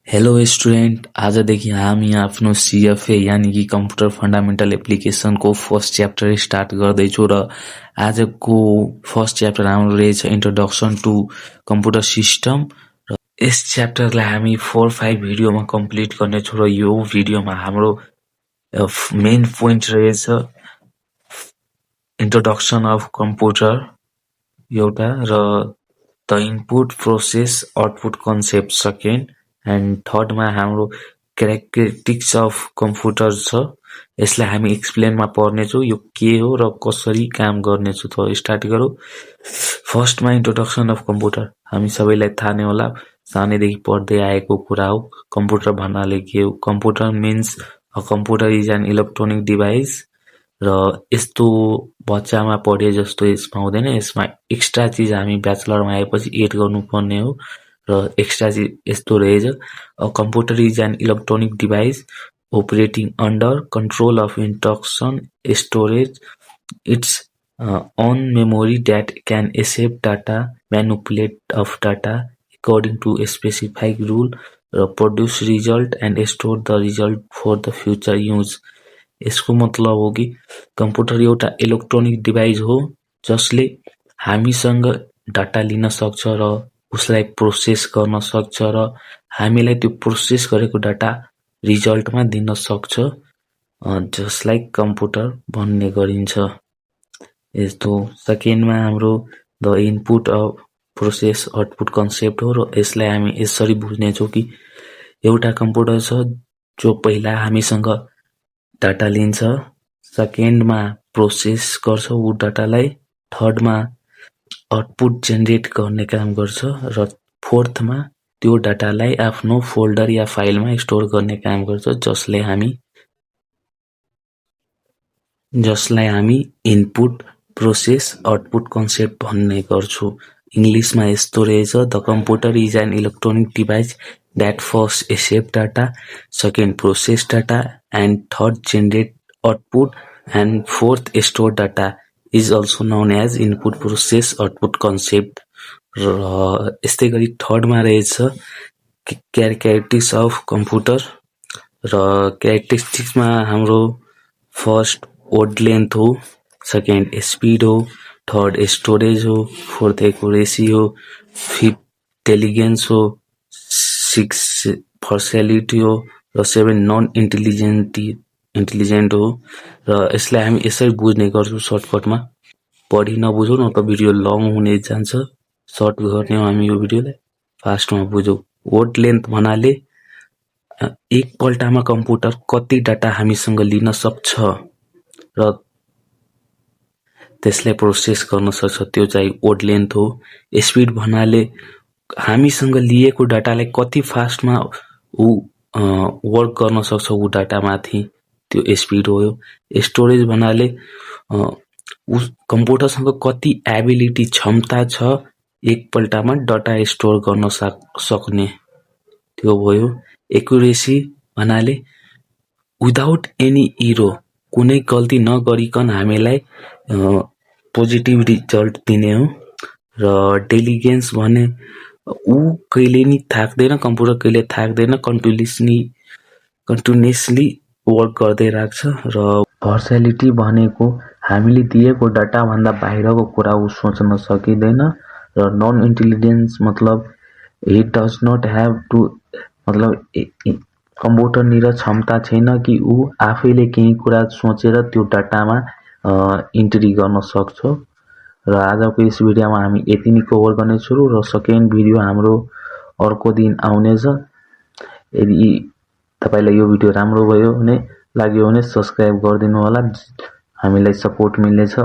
Hello student, आजदेखि हामी आफ्नो CFA यानि कि कम्प्युटर फन्डामेन्टल एप्लिकेसनको फर्स्ट च्याप्टर स्टार्ट गर्दैछौँ र आजको फर्स्ट च्याप्टर हाम्रो रहेछ इन्ट्रोडक्सन टु कम्प्युटर सिस्टम र यस च्याप्टरलाई हामी 4-5 भिडियोमा कम्प्लिट गर्नेछौँ र यो भिडियोमा हाम्रो मेन पोइन्ट रहेछ इन्ट्रोडक्सन अफ कम्प्युटर एउटा र the input process output concept second and थर्डमा हाम्रो क्यारेक्टरिस्टिक्स अफ कम्प्युटर छ। यसलाई हामी एक्सप्लेनमा पढ्नेछौँ यो के हो र कसरी काम गर्नेछ। त स्टार्ट गरौँ। फर्स्टमा इन्ट्रोडक्सन अफ कम्प्युटर हामी सबैलाई थाहा नै होला, सानैदेखि पढ्दै आएको कुरा हो। कम्प्युटर भन्नाले के हो? Computer means a computer is an electronic device र यस्तो बच्चामा पढे जस्तो यसमा हुँदैन। यसमा एक्स्ट्रा चिज हामी ब्याचलरमा आएपछि एड गर्नुपर्ने हो र एक्स्ट्रा चिज यस्तो रहेछ। A computer is an electronic device operating under control of instruction storage its own memory that can accept data, manipulate of data according to a specified rule, produce result and store the result for the future use। यसको मतलब हो कि computer एउटा electronic device हो जसले हामीसँग data लिन सक्छ र उसलाई प्रोसेस गर्न सक्छ र हामीलाई त्यो प्रोसेस गरेको डाटा रिजल्टमा दिन सक्छ, जसलाई कम्प्युटर भन्ने गरिन्छ। यस्तो सेकेन्डमा हाम्रो the input of process output concept हो र यसलाई हामी यसरी बुझ्नेछौँ कि एउटा कम्प्युटर छ जो पहिला हामीसँग डाटा लिन्छ, सेकेन्डमा प्रोसेस गर्छ ऊ डाटालाई, थर्डमा आउटपुट जेनेरेट गर्ने काम गर्छ र फोर्थमा त्यो डाटालाई आफ्नो फोल्डर या फाइलमा स्टोर गर्ने काम गर्छ, जसलाई हामी इनपुट प्रोसेस आउटपुट कन्सेप्ट भन्ने गर्छौँ। इङ्ग्लिसमा यस्तो रहेछ, the computer is an electronic device that first accept data, second process data and third generate output and fourth store data is also known as input process output concept. र यस्तै गरी थर्डमा रहेछ characteristics of computer र क्यारेक्टरिस्टिक्समा हाम्रो first word length हो, second speed हो, third storage हो, fourth accuracy हो, फिफ्थ इंटेलिजेंस हो, सिक्स फर्सेलिटी हो र सेभेन नन इन्टेलिजेन्ट हो। र यसलाई हामी यसरी बुझ्ने गर्छौँ सर्टकटमा, पढी नबुझौँ न त भिडियो लङ हुने जान्छ। सर्ट गर्ने हो हामी यो भिडियोलाई, फास्टमा बुझौँ। वर्ड लेन्थ भन्नाले एकपल्टमा कम्प्युटर कति डाटा हामीसँग लिन सक्छ र त्यसलाई प्रोसेस गर्न सक्छ, त्यो चाहिँ वर्ड लेन्थ हो। स्पिड भन्नाले हामीसँग लिएको डाटालाई कति फास्टमा ऊ वर्क गर्न सक्छ ऊ डाटामाथि, त्यो स्पिड हो। स्टोरेज भन्नाले उस कम्प्युटरसँग कति एबिलिटी क्षमता छ एकपल्टमा डाटा स्टोर गर्न सक्ने, त्यो भयो। एक्युरेसी भन्नाले विदाउट एनी इरो, कुनै गल्ती नगरिकन हामीलाई पोजिटिभ रिजल्ट दिने हो। र इंटेलिजेंस भने ऊ कहिले नि थाक्दैन, कम्प्युटर कहिले थाक्दैन, कन्टिन्युअसली वर्क गर्दै राख्छ। र भर्सेलिटी भनेको हामीले दिएको डाटा भन्दा बाहिरको कुरा ऊ सोच्न सकिँदैन। र नन इन्टेलिजेन्स मतलब he does not have to, मतलब कम्प्युटरनिर क्षमता छैन कि ऊ आफैले केही कुरा सोचेर त्यो डाटामा इन्ट्री गर्न सक्छ। र आजको यस भिडियोमा हामी यति नै कभर गर्नेछौँ र सेकेन्ड भिडियो हाम्रो अर्को दिन आउनेछ। यदि तपाईलाई यो भिडियो राम्रो लाग्यो भने सब्स्क्राइब गरिदिनु होला, हामीलाई सपोर्ट मिल्नेछ।